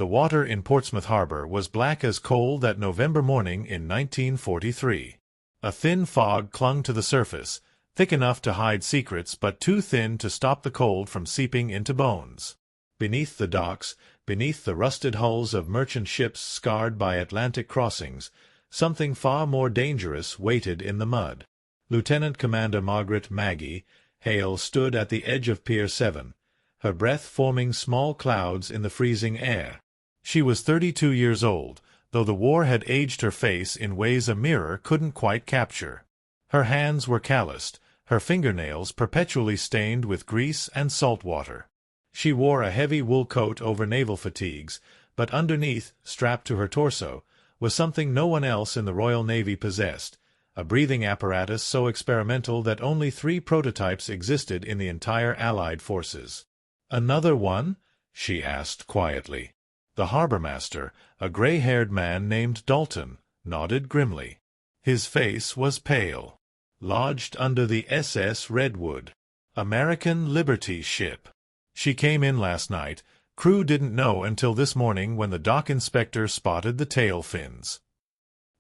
The water in Portsmouth Harbor was black as coal that November morning in 1943. A thin fog clung to the surface, thick enough to hide secrets but too thin to stop the cold from seeping into bones. Beneath the docks, beneath the rusted hulls of merchant ships scarred by Atlantic crossings, something far more dangerous waited in the mud. Lieutenant Commander Margaret "Maggie" Hale stood at the edge of Pier 7, her breath forming small clouds in the freezing air. She was 32 years old, though the war had aged her face in ways a mirror couldn't quite capture. Her hands were calloused, her fingernails perpetually stained with grease and salt water. She wore a heavy wool coat over naval fatigues, but underneath, strapped to her torso, was something no one else in the Royal Navy possessed, a breathing apparatus so experimental that only 3 prototypes existed in the entire Allied forces. "Another one?" she asked quietly. The harbour-master, a grey-haired man named Dalton, nodded grimly. His face was pale. "Lodged under the SS Redwood. American Liberty ship. She came in last night. Crew didn't know until this morning when the dock inspector spotted the tail fins."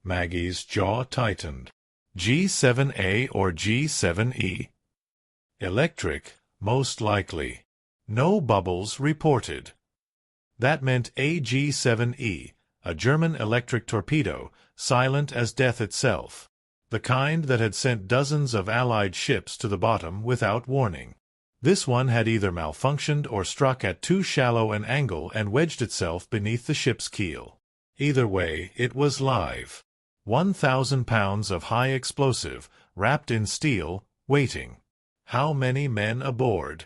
Maggie's jaw tightened. G7A or G7E? Electric, most likely. No bubbles reported. That meant AG-7E, a German electric torpedo, silent as death itself. The kind that had sent dozens of Allied ships to the bottom without warning. This one had either malfunctioned or struck at too shallow an angle and wedged itself beneath the ship's keel. Either way, it was live. 1,000 pounds of high explosive, wrapped in steel, waiting. How many men aboard?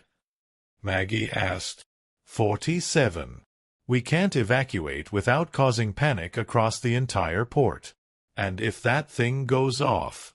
Maggie asked. 47. We can't evacuate without causing panic across the entire port. And if that thing goes off...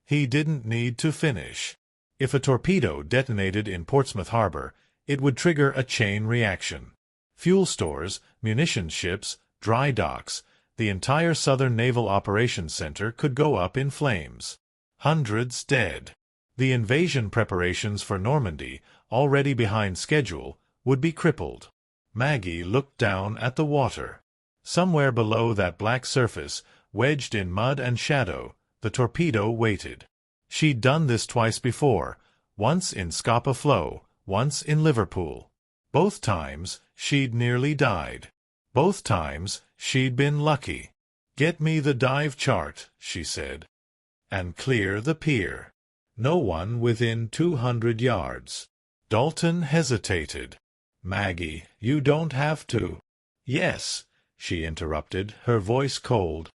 He didn't need to finish. If a torpedo detonated in Portsmouth Harbor, it would trigger a chain reaction. Fuel stores, munition ships, dry docks, the entire Southern Naval Operations Center could go up in flames. Hundreds dead. The invasion preparations for Normandy, already behind schedule, would be crippled. Maggie looked down at the water. Somewhere below that black surface, wedged in mud and shadow, the torpedo waited. She'd done this twice before, once in Scapa Flow, once in Liverpool. Both times, she'd nearly died. Both times, she'd been lucky. "Get me the dive chart," she said. "And clear the pier. No one within 200 yards. Dalton hesitated. "Maggie, you don't have to." "Yes," she interrupted, her voice cold.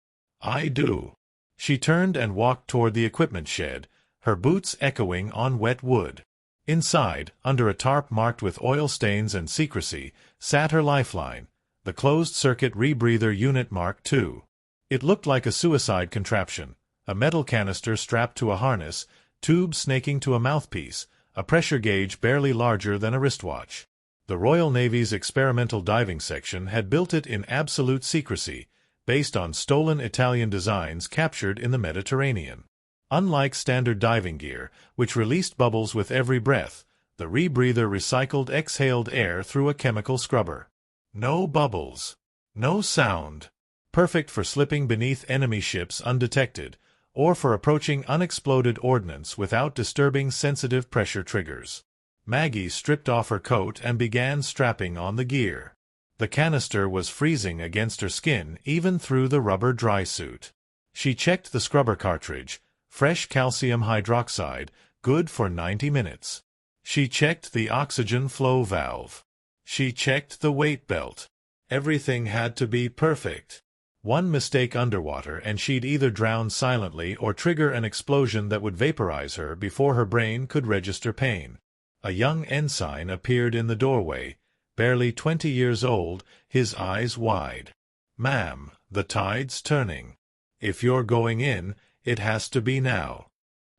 "I do." She turned and walked toward the equipment shed, her boots echoing on wet wood. Inside, under a tarp marked with oil stains and secrecy, sat her lifeline, the closed-circuit rebreather unit Mark II. It looked like a suicide contraption, a metal canister strapped to a harness, tubes snaking to a mouthpiece, a pressure gauge barely larger than a wristwatch. The Royal Navy's experimental diving section had built it in absolute secrecy, based on stolen Italian designs captured in the Mediterranean. Unlike standard diving gear, which released bubbles with every breath, the rebreather recycled exhaled air through a chemical scrubber. No bubbles. No sound. Perfect for slipping beneath enemy ships undetected, or for approaching unexploded ordnance without disturbing sensitive pressure triggers. Maggie stripped off her coat and began strapping on the gear. The canister was freezing against her skin even through the rubber dry suit. She checked the scrubber cartridge, fresh calcium hydroxide, good for 90 minutes. She checked the oxygen flow valve. She checked the weight belt. Everything had to be perfect. One mistake underwater and she'd either drown silently or trigger an explosion that would vaporize her before her brain could register pain. A young ensign appeared in the doorway, barely 20 years old, his eyes wide. "Ma'am, the tide's turning. If you're going in, it has to be now."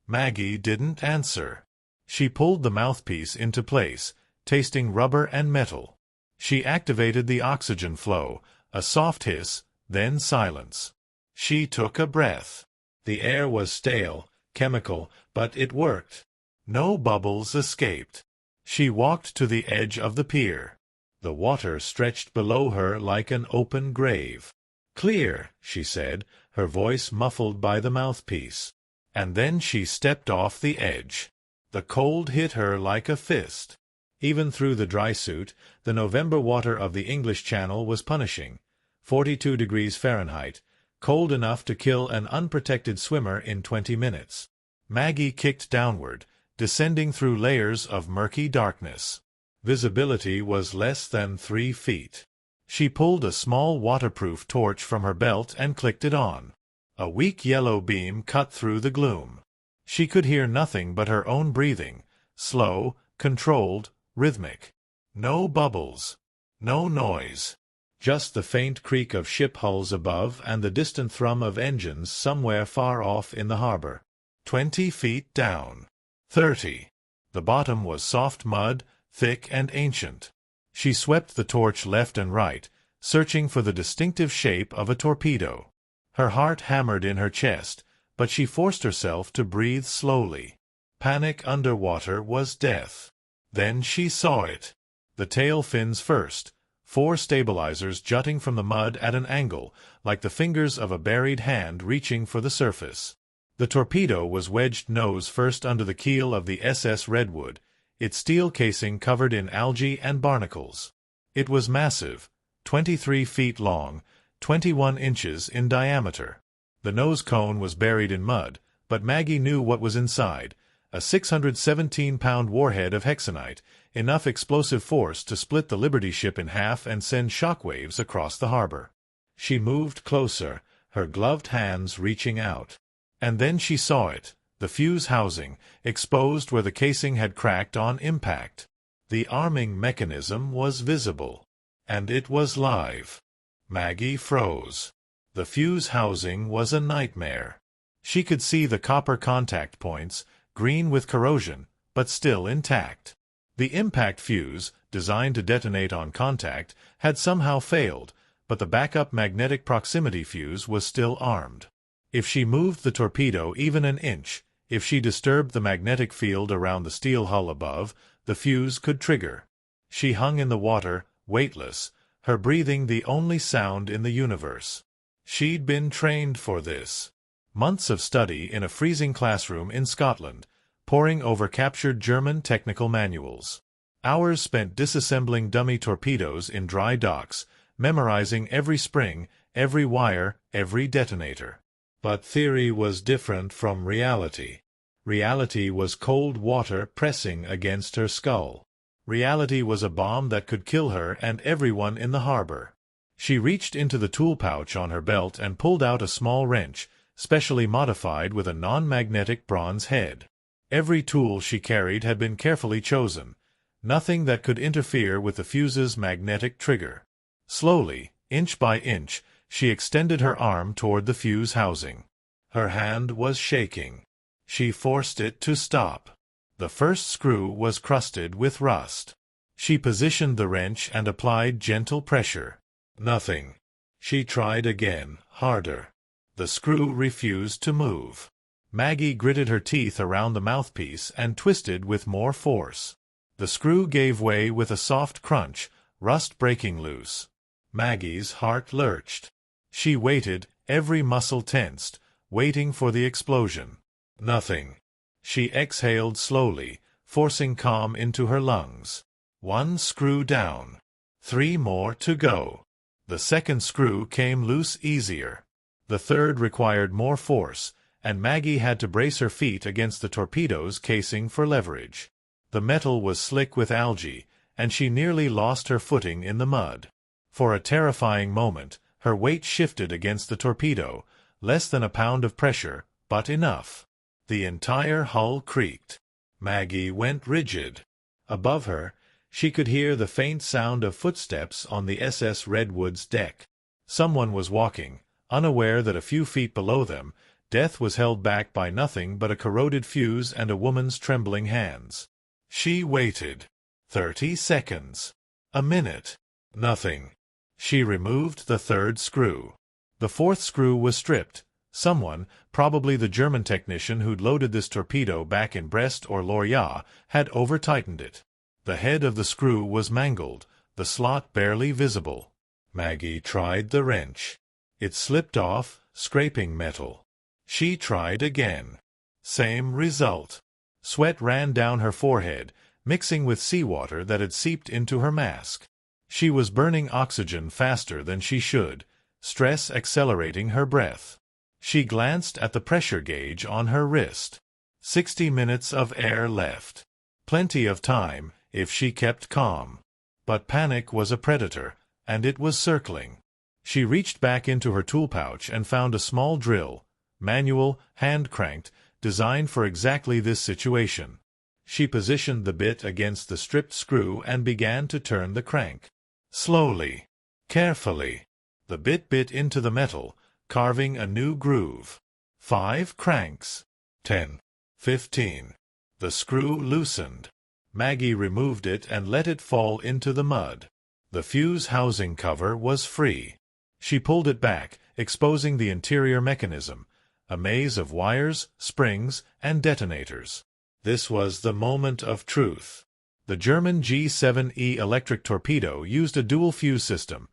Maggie didn't answer. She pulled the mouthpiece into place, tasting rubber and metal. She activated the oxygen flow, a soft hiss, then silence. She took a breath. The air was stale, chemical, but it worked. No bubbles escaped. She walked to the edge of the pier. The water stretched below her like an open grave. "Clear," she said, her voice muffled by the mouthpiece. And then she stepped off the edge. The cold hit her like a fist. Even through the dry suit, the November water of the English Channel was punishing. 42 degrees Fahrenheit, cold enough to kill an unprotected swimmer in 20 minutes. Maggie kicked downward, descending through layers of murky darkness. Visibility was less than 3 feet. She pulled a small waterproof torch from her belt and clicked it on. A weak yellow beam cut through the gloom. She could hear nothing but her own breathing, slow, controlled, rhythmic. No bubbles. No noise. Just the faint creak of ship hulls above and the distant thrum of engines somewhere far off in the harbor. 20 feet down. 30. The bottom was soft mud, thick and ancient. She swept the torch left and right, searching for the distinctive shape of a torpedo. Her heart hammered in her chest, but she forced herself to breathe slowly. Panic underwater was death. Then she saw it. The tail fins first, 4 stabilizers jutting from the mud at an angle, like the fingers of a buried hand reaching for the surface. The torpedo was wedged nose first under the keel of the SS Redwood, its steel casing covered in algae and barnacles. It was massive, 23 feet long, 21 inches in diameter. The nose cone was buried in mud, but Maggie knew what was inside, a 617-pound warhead of hexanite, enough explosive force to split the Liberty ship in half and send shockwaves across the harbor. She moved closer, her gloved hands reaching out. And then she saw it, the fuse housing, exposed where the casing had cracked on impact. The arming mechanism was visible. And it was live. Maggie froze. The fuse housing was a nightmare. She could see the copper contact points, green with corrosion, but still intact. The impact fuse, designed to detonate on contact, had somehow failed, but the backup magnetic proximity fuse was still armed. If she moved the torpedo even an inch, if she disturbed the magnetic field around the steel hull above, the fuse could trigger. She hung in the water, weightless, her breathing the only sound in the universe. She'd been trained for this. Months of study in a freezing classroom in Scotland, poring over captured German technical manuals. Hours spent disassembling dummy torpedoes in dry docks, memorizing every spring, every wire, every detonator. But theory was different from reality. Reality was cold water pressing against her skull. Reality was a bomb that could kill her and everyone in the harbor. She reached into the tool pouch on her belt and pulled out a small wrench, specially modified with a non-magnetic bronze head. Every tool she carried had been carefully chosen, nothing that could interfere with the fuse's magnetic trigger. Slowly, inch by inch, she extended her arm toward the fuse housing. Her hand was shaking. She forced it to stop. The first screw was crusted with rust. She positioned the wrench and applied gentle pressure. Nothing. She tried again, harder. The screw refused to move. Maggie gritted her teeth around the mouthpiece and twisted with more force. The screw gave way with a soft crunch, rust breaking loose. Maggie's heart lurched. She waited, every muscle tensed, waiting for the explosion. Nothing. She exhaled slowly, forcing calm into her lungs. 1 screw down. 3 more to go. The second screw came loose easier. The third required more force, and Maggie had to brace her feet against the torpedo's casing for leverage. The metal was slick with algae, and she nearly lost her footing in the mud. For a terrifying moment, her weight shifted against the torpedo, less than a pound of pressure, but enough. The entire hull creaked. Maggie went rigid. Above her, she could hear the faint sound of footsteps on the SS Redwood's deck. Someone was walking, unaware that a few feet below them, death was held back by nothing but a corroded fuse and a woman's trembling hands. She waited. 30 seconds. A minute. Nothing. She removed the third screw. The fourth screw was stripped. Someone, probably the German technician who'd loaded this torpedo back in Brest or Lorient, had over-tightened it. The head of the screw was mangled, the slot barely visible. Maggie tried the wrench. It slipped off, scraping metal. She tried again. Same result. Sweat ran down her forehead, mixing with seawater that had seeped into her mask. She was burning oxygen faster than she should, stress accelerating her breath. She glanced at the pressure gauge on her wrist. 60 minutes of air left. Plenty of time, if she kept calm. But panic was a predator, and it was circling. She reached back into her tool pouch and found a small drill, manual, hand-cranked, designed for exactly this situation. She positioned the bit against the stripped screw and began to turn the crank. Slowly, carefully, the bit bit into the metal, carving a new groove. 5 cranks. 10. 15. The screw loosened. Maggie removed it and let it fall into the mud. The fuse housing cover was free. She pulled it back, exposing the interior mechanism, a maze of wires, springs, and detonators. This was the moment of truth. The German G7E electric torpedo used a dual fuse system,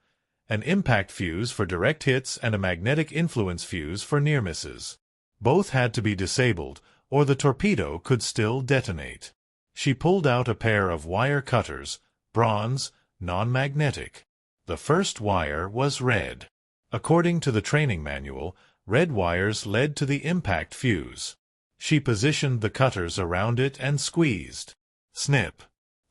an impact fuse for direct hits and a magnetic influence fuse for near misses. Both had to be disabled, or the torpedo could still detonate. She pulled out a pair of wire cutters, bronze, non-magnetic. The first wire was red. According to the training manual, red wires led to the impact fuse. She positioned the cutters around it and squeezed. Snip!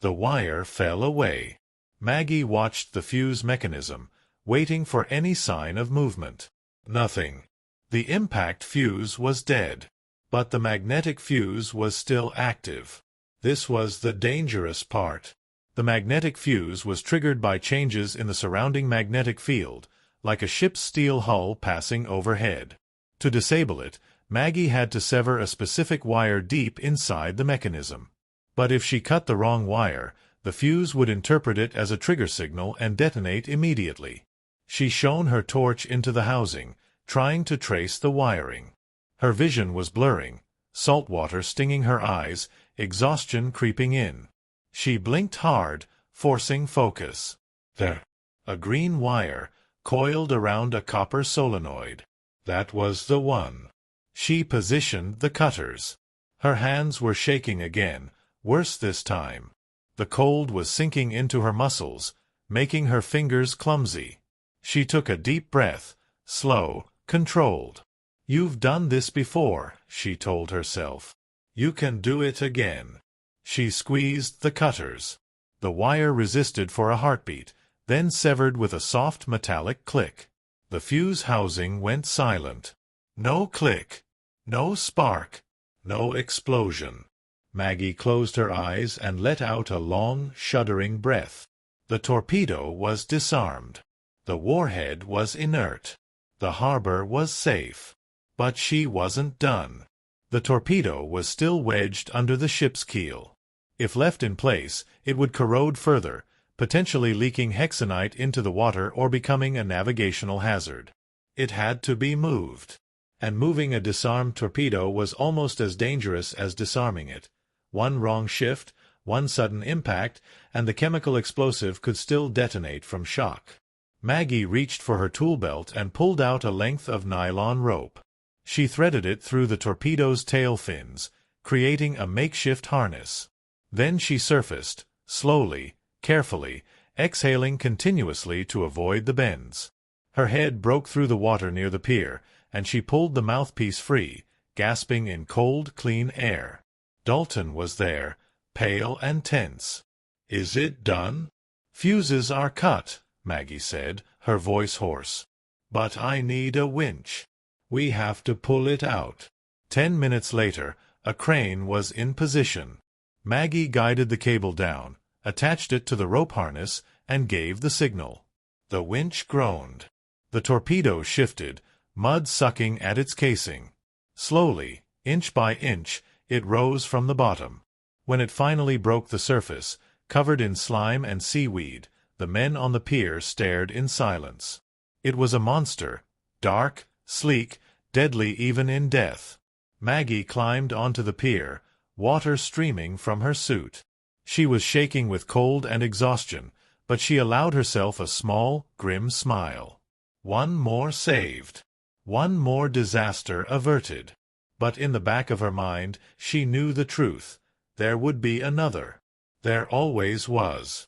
The wire fell away. Maggie watched the fuse mechanism, waiting for any sign of movement. Nothing. The impact fuse was dead. But the magnetic fuse was still active. This was the dangerous part. The magnetic fuse was triggered by changes in the surrounding magnetic field, like a ship's steel hull passing overhead. To disable it, Maggie had to sever a specific wire deep inside the mechanism. But if she cut the wrong wire, the fuse would interpret it as a trigger signal and detonate immediately. She shone her torch into the housing, trying to trace the wiring. Her vision was blurring, salt water stinging her eyes, exhaustion creeping in. She blinked hard, forcing focus. There. A green wire, coiled around a copper solenoid. That was the one. She positioned the cutters. Her hands were shaking again, worse this time. The cold was sinking into her muscles, making her fingers clumsy. She took a deep breath, slow, controlled. "You've done this before," she told herself. "You can do it again." She squeezed the cutters. The wire resisted for a heartbeat, then severed with a soft metallic click. The fuse housing went silent. No click. No spark. No explosion. Maggie closed her eyes and let out a long, shuddering breath. The torpedo was disarmed. The warhead was inert. The harbor was safe. But she wasn't done. The torpedo was still wedged under the ship's keel. If left in place, it would corrode further, potentially leaking hexanite into the water or becoming a navigational hazard. It had to be moved. And moving a disarmed torpedo was almost as dangerous as disarming it. One wrong shift, one sudden impact, and the chemical explosive could still detonate from shock. Maggie reached for her tool belt and pulled out a length of nylon rope. She threaded it through the torpedo's tail fins, creating a makeshift harness. Then she surfaced, slowly, carefully, exhaling continuously to avoid the bends. Her head broke through the water near the pier, and she pulled the mouthpiece free, gasping in cold, clean air. Dalton was there, pale and tense. "Is it done?" "Fuses are cut," Maggie said, her voice hoarse. "But I need a winch. We have to pull it out." 10 minutes later, a crane was in position. Maggie guided the cable down, attached it to the rope harness, and gave the signal. The winch groaned. The torpedo shifted, mud sucking at its casing. Slowly, inch by inch, it rose from the bottom. When it finally broke the surface, covered in slime and seaweed, the men on the pier stared in silence. It was a monster, dark, sleek, deadly even in death. Maggie climbed onto the pier, water streaming from her suit. She was shaking with cold and exhaustion, but she allowed herself a small, grim smile. One more saved. One more disaster averted. But in the back of her mind, she knew the truth. There would be another. There always was.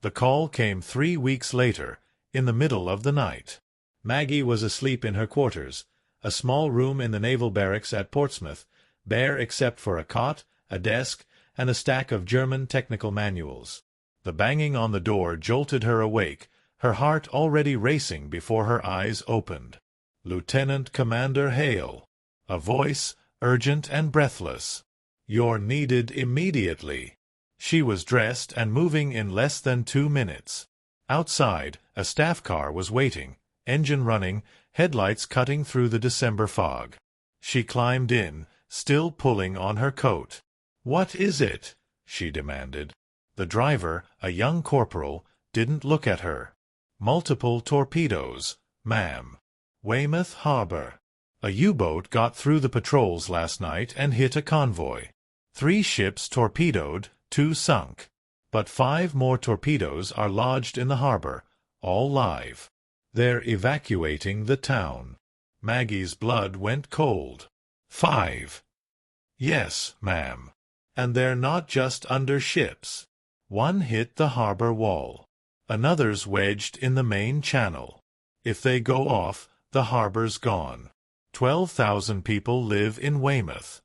The call came 3 weeks later, in the middle of the night. Maggie was asleep in her quarters, a small room in the naval barracks at Portsmouth, bare except for a cot, a desk, and a stack of German technical manuals. The banging on the door jolted her awake, her heart already racing before her eyes opened. "Lieutenant Commander Hale." A voice, urgent and breathless. "You're needed immediately." She was dressed and moving in less than 2 minutes. Outside, a staff car was waiting, engine running, headlights cutting through the December fog. She climbed in, still pulling on her coat. "What is it?" she demanded. The driver, a young corporal, didn't look at her. "Multiple torpedoes, ma'am. Weymouth Harbor. A U-boat got through the patrols last night and hit a convoy. 3 ships torpedoed, 2 sunk. But 5 more torpedoes are lodged in the harbor, all live. They're evacuating the town." Maggie's blood went cold. 5. "Yes, ma'am. And they're not just under ships. One hit the harbor wall. Another's wedged in the main channel. If they go off, the harbor's gone. 12,000 people live in Weymouth."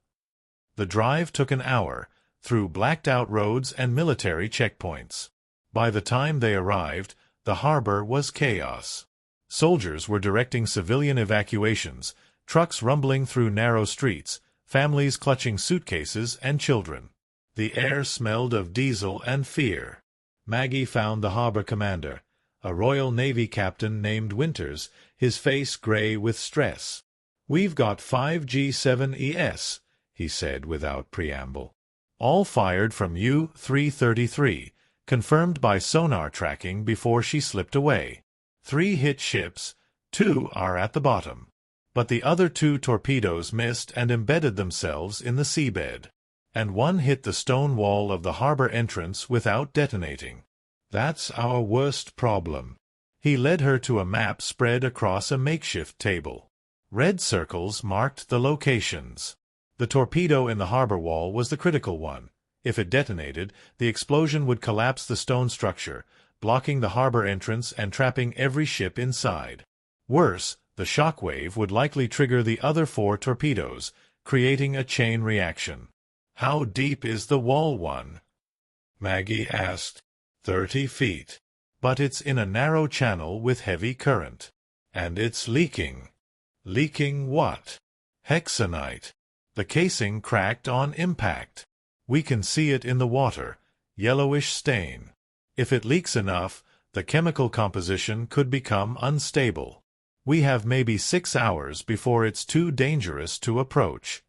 The drive took an hour, through blacked-out roads and military checkpoints. By the time they arrived, the harbor was chaos. Soldiers were directing civilian evacuations, trucks rumbling through narrow streets, families clutching suitcases and children. The air smelled of diesel and fear. Maggie found the harbor commander, a Royal Navy captain named Winters, his face gray with stress. "We've got 5 G7ES, he said without preamble. "All fired from U-333, confirmed by sonar tracking before she slipped away. 3 hit ships, 2 are at the bottom. But the other 2 torpedoes missed and embedded themselves in the seabed. And 1 hit the stone wall of the harbor entrance without detonating. That's our worst problem." He led her to a map spread across a makeshift table. Red circles marked the locations. The torpedo in the harbor wall was the critical one. If it detonated, the explosion would collapse the stone structure, blocking the harbor entrance and trapping every ship inside. Worse, the shock wave would likely trigger the other 4 torpedoes, creating a chain reaction. "How deep is the wall one?" Maggie asked. 30 feet. But it's in a narrow channel with heavy current. And it's leaking. Leaking what? Hexanite. The casing cracked on impact. We can see it in the water, yellowish stain. If it leaks enough, the chemical composition could become unstable. We have maybe 6 hours before it's too dangerous to approach.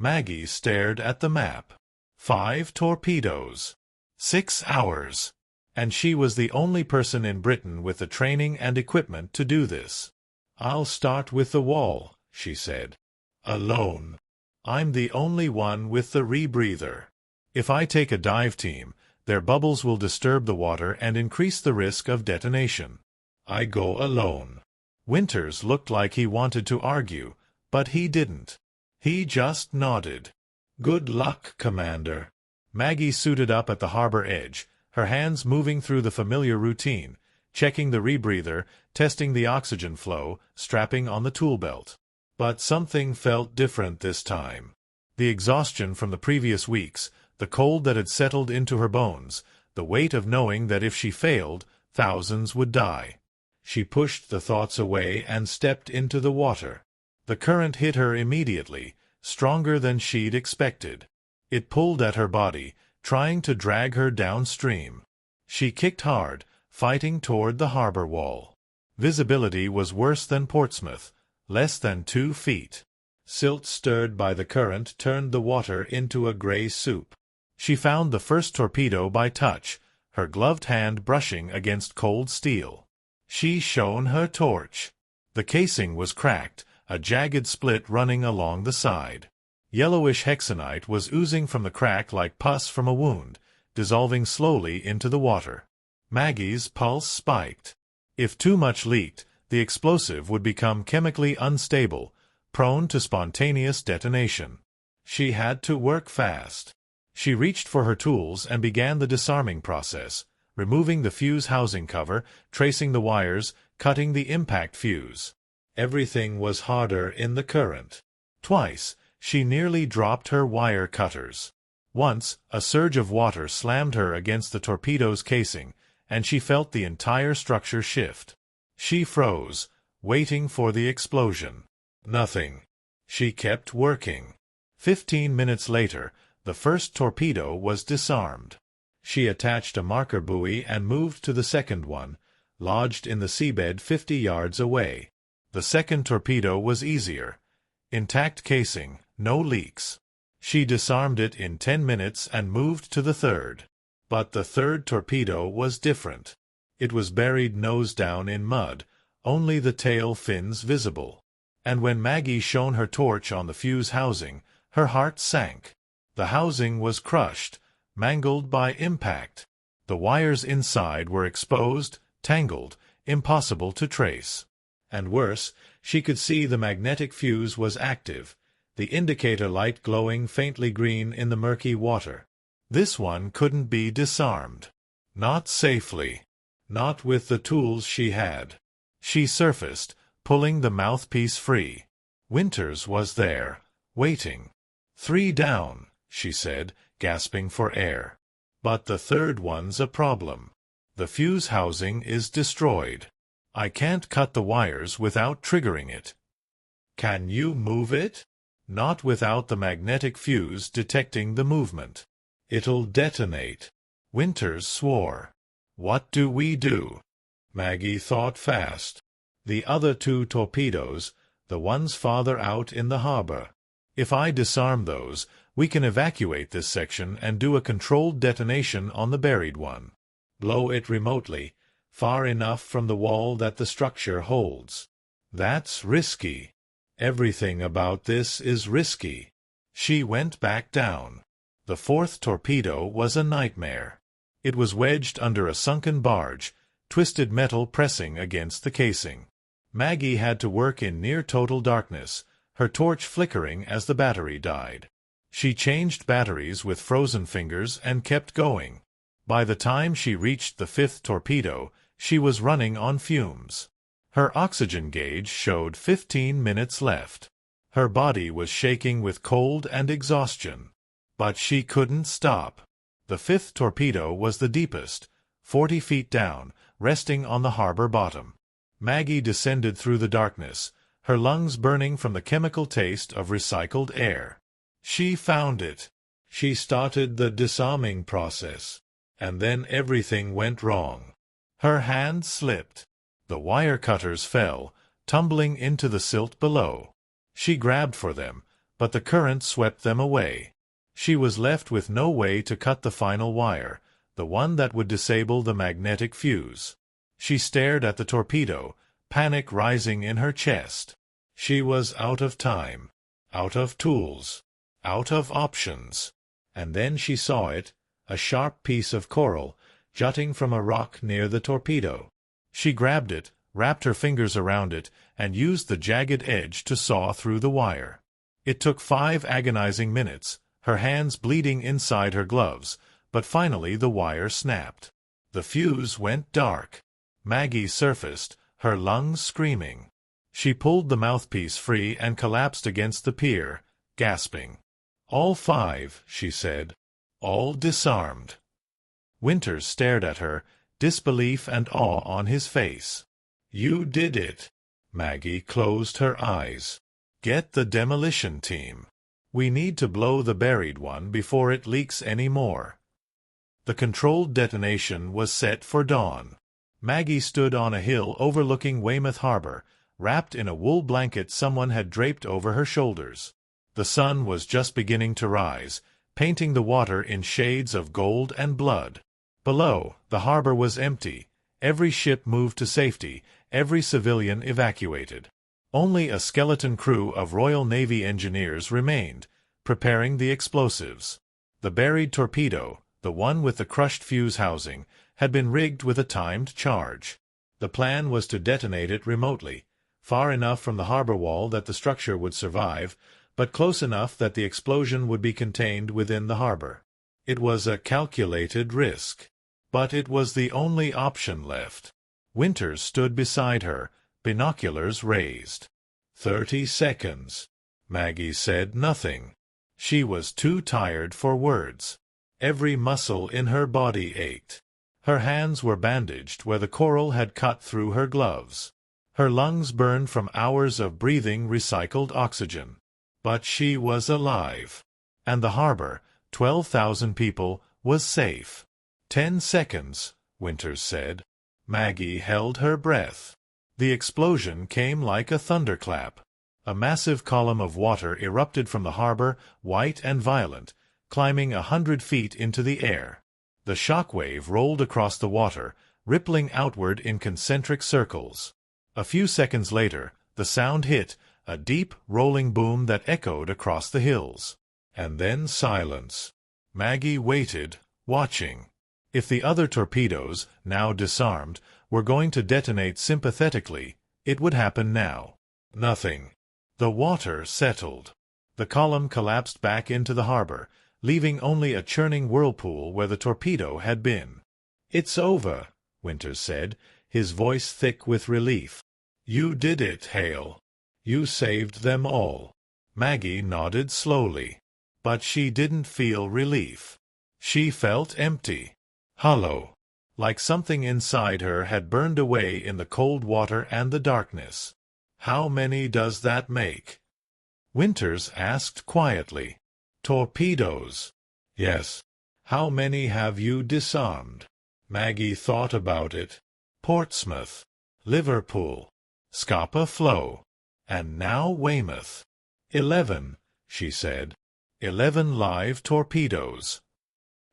Maggie stared at the map. 5 torpedoes. 6 hours. And she was the only person in Britain with the training and equipment to do this. "I'll start with the wall," she said. "Alone. I'm the only one with the rebreather. If I take a dive team, their bubbles will disturb the water and increase the risk of detonation. I go alone." Winters looked like he wanted to argue, but he didn't. He just nodded. "Good luck, Commander." Maggie suited up at the harbor edge, her hands moving through the familiar routine, checking the rebreather, testing the oxygen flow, strapping on the tool belt. But something felt different this time. The exhaustion from the previous weeks, the cold that had settled into her bones, the weight of knowing that if she failed, thousands would die. She pushed the thoughts away and stepped into the water. The current hit her immediately, stronger than she'd expected. It pulled at her body, trying to drag her downstream. She kicked hard, fighting toward the harbor wall. Visibility was worse than Portsmouth, less than 2 feet. Silt stirred by the current turned the water into a gray soup. She found the first torpedo by touch, her gloved hand brushing against cold steel. She shone her torch. The casing was cracked, a jagged split running along the side. Yellowish hexanite was oozing from the crack like pus from a wound, dissolving slowly into the water. Maggie's pulse spiked. If too much leaked, the explosive would become chemically unstable, prone to spontaneous detonation. She had to work fast. She reached for her tools and began the disarming process, removing the fuse housing cover, tracing the wires, cutting the impact fuse. Everything was harder in the current. Twice, she nearly dropped her wire cutters. Once, a surge of water slammed her against the torpedo's casing, and she felt the entire structure shift. She froze, waiting for the explosion. Nothing. She kept working. 15 minutes later, the first torpedo was disarmed. She attached a marker buoy and moved to the second one, lodged in the seabed 50 yards away. The second torpedo was easier. Intact casing, no leaks. She disarmed it in 10 minutes and moved to the third. But the third torpedo was different. It was buried nose down in mud, only the tail fins visible. And when Maggie shone her torch on the fuse housing, her heart sank. The housing was crushed, mangled by impact. The wires inside were exposed, tangled, impossible to trace. And worse, she could see the magnetic fuse was active, the indicator light glowing faintly green in the murky water. This one couldn't be disarmed. Not safely. Not with the tools she had. She surfaced, pulling the mouthpiece free. Winters was there, waiting. 3 down, she said, gasping for air. But the third one's a problem. The fuse housing is destroyed. I can't cut the wires without triggering it. Can you move it? Not without the magnetic fuse detecting the movement. It'll detonate. Winters swore. What do we do? Maggie thought fast. The other 2 torpedoes, the ones farther out in the harbor. If I disarm those, we can evacuate this section and do a controlled detonation on the buried one. Blow it remotely, far enough from the wall that the structure holds. That's risky. Everything about this is risky. She went back down. The fourth torpedo was a nightmare. It was wedged under a sunken barge, twisted metal pressing against the casing. Maggie had to work in near-total darkness, her torch flickering as the battery died. She changed batteries with frozen fingers and kept going. By the time she reached the fifth torpedo, she was running on fumes. Her oxygen gauge showed 15 minutes left. Her body was shaking with cold and exhaustion. But she couldn't stop. The fifth torpedo was the deepest, 40 feet down, resting on the harbor bottom. Maggie descended through the darkness, her lungs burning from the chemical taste of recycled air. She found it. She started the disarming process. And then everything went wrong. Her hand slipped. The wire cutters fell, tumbling into the silt below. She grabbed for them, but the current swept them away. She was left with no way to cut the final wire, the one that would disable the magnetic fuse. She stared at the torpedo, panic rising in her chest. She was out of time, out of tools, out of options. And then she saw it, a sharp piece of coral, jutting from a rock near the torpedo. She grabbed it, wrapped her fingers around it, and used the jagged edge to saw through the wire. It took 5 agonizing minutes, her hands bleeding inside her gloves, but finally the wire snapped. The fuse went dark. Maggie surfaced, her lungs screaming. She pulled the mouthpiece free and collapsed against the pier, gasping. "All 5, she said. All disarmed." Winters stared at her, disbelief and awe on his face. "You did it." Maggie closed her eyes. "Get the demolition team. We need to blow the buried one before it leaks any more." The controlled detonation was set for dawn. Maggie stood on a hill overlooking Weymouth Harbor, wrapped in a wool blanket someone had draped over her shoulders. The sun was just beginning to rise, painting the water in shades of gold and blood. Below, the harbor was empty. Every ship moved to safety, every civilian evacuated. Only a skeleton crew of Royal Navy engineers remained, preparing the explosives. The buried torpedo, the one with the crushed fuse housing, had been rigged with a timed charge. The plan was to detonate it remotely, far enough from the harbor wall that the structure would survive, but close enough that the explosion would be contained within the harbor. It was a calculated risk, but it was the only option left. Winters stood beside her, binoculars raised. 30 seconds. Maggie said nothing. She was too tired for words. Every muscle in her body ached. Her hands were bandaged where the coral had cut through her gloves. Her lungs burned from hours of breathing recycled oxygen. But she was alive. And the harbor, 12,000 people, was safe. 10 seconds, Winters said. Maggie held her breath. The explosion came like a thunderclap. A massive column of water erupted from the harbor, white and violent, climbing 100 feet into the air. The shock wave rolled across the water, rippling outward in concentric circles. A few seconds later, the sound hit, a deep, rolling boom that echoed across the hills. And then silence. Maggie waited, watching. If the other torpedoes, now disarmed, were going to detonate sympathetically, it would happen now. Nothing. The water settled. The column collapsed back into the harbor, leaving only a churning whirlpool where the torpedo had been. "It's over," Winters said, his voice thick with relief. "You did it, Hale. You saved them all." Maggie nodded slowly. But she didn't feel relief. She felt empty. Hollow. Like something inside her had burned away in the cold water and the darkness. "How many does that make?" Winters asked quietly. "Torpedoes." "Yes." "How many have you disarmed?" Maggie thought about it. "Portsmouth, Liverpool, Scapa Flow, and now Weymouth." 11, she said. 11 live torpedoes.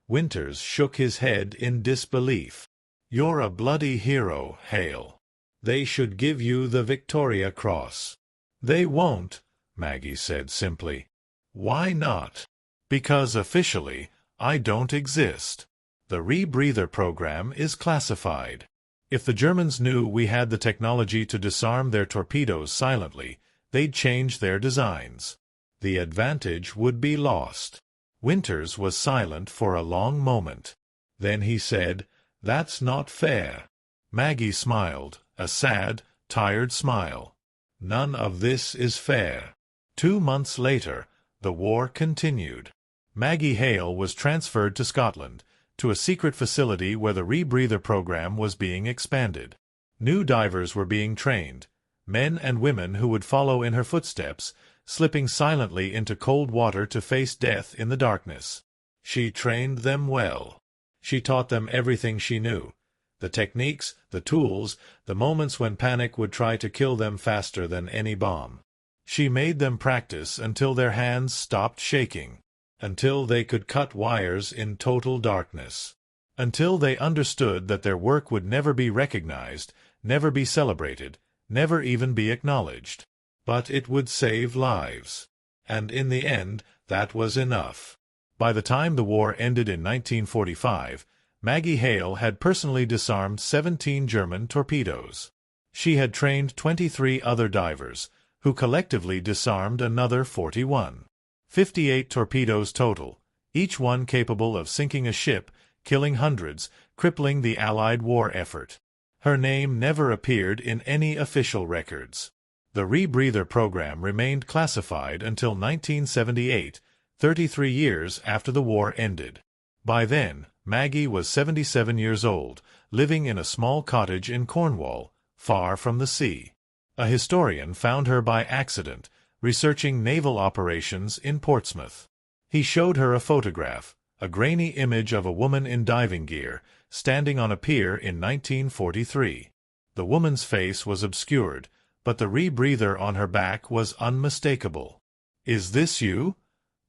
Winters shook his head in disbelief. "You're a bloody hero, Hale. They should give you the Victoria Cross." "They won't," Maggie said simply. "Why not?" "Because officially, I don't exist. The rebreather program is classified. If the Germans knew we had the technology to disarm their torpedoes silently, they'd change their designs. The advantage would be lost." Winters was silent for a long moment. Then he said, "That's not fair." Maggie smiled, a sad, tired smile. "None of this is fair." 2 months later, the war continued. Maggie Hale was transferred to Scotland, to a secret facility where the rebreather program was being expanded. New divers were being trained, men and women who would follow in her footsteps, slipping silently into cold water to face death in the darkness. She trained them well. She taught them everything she knew, the techniques, the tools, the moments when panic would try to kill them faster than any bomb. She made them practice until their hands stopped shaking, until they could cut wires in total darkness, until they understood that their work would never be recognized, never be celebrated, never even be acknowledged. But it would save lives. And in the end, that was enough. By the time the war ended in 1945, Maggie Hale had personally disarmed 17 German torpedoes. She had trained 23 other divers, who collectively disarmed another 41. 58 torpedoes total, each one capable of sinking a ship, killing hundreds, crippling the Allied war effort. Her name never appeared in any official records. The rebreather program remained classified until 1978, 33 years after the war ended. By then, Maggie was 77 years old, living in a small cottage in Cornwall, far from the sea. A historian found her by accident, researching naval operations in Portsmouth. He showed her a photograph, a grainy image of a woman in diving gear, standing on a pier in 1943. The woman's face was obscured, but the rebreather on her back was unmistakable. "Is this you?"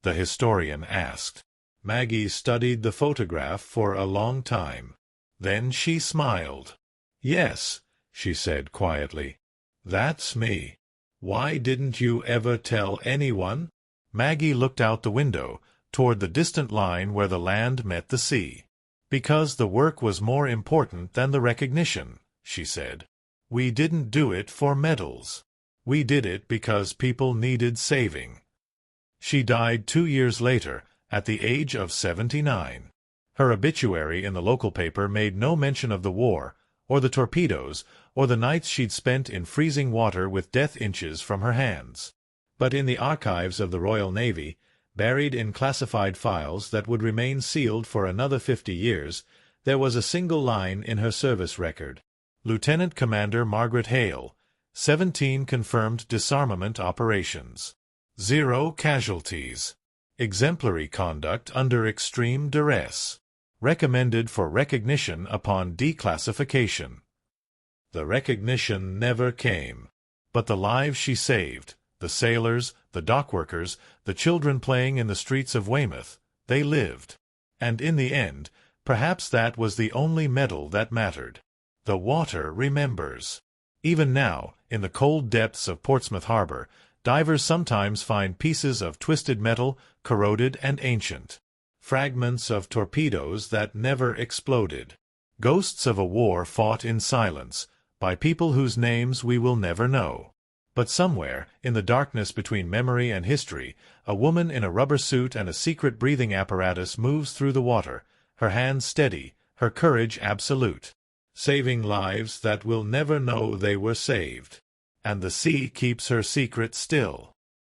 the historian asked. Maggie studied the photograph for a long time. Then she smiled. "Yes," she said quietly. "That's me. Why didn't you ever tell anyone?" Maggie looked out the window, toward the distant line where the land met the sea. Because the work was more important than the recognition, she said. We didn't do it for medals. We did it because people needed saving. She died 2 years later, at the age of 79. Her obituary in the local paper made no mention of the war, or the torpedoes, or the nights she'd spent in freezing water with death inches from her hands. But in the archives of the Royal Navy, buried in classified files that would remain sealed for another 50 years, there was a single line in her service record. Lieutenant Commander Margaret Hale, 17 confirmed disarmament operations. 0 casualties. Exemplary conduct under extreme duress. Recommended for recognition upon declassification. The recognition never came. But the lives she saved, the sailors, the dockworkers, the children playing in the streets of Weymouth, they lived. And in the end, perhaps that was the only medal that mattered. The water remembers. Even now, in the cold depths of Portsmouth Harbor, divers sometimes find pieces of twisted metal, corroded and ancient. Fragments of torpedoes that never exploded. Ghosts of a war fought in silence, by people whose names we will never know. But somewhere, in the darkness between memory and history, a woman in a rubber suit and a secret breathing apparatus moves through the water, her hands steady, her courage absolute. Saving lives that will never know they were saved. And the sea keeps her secret still.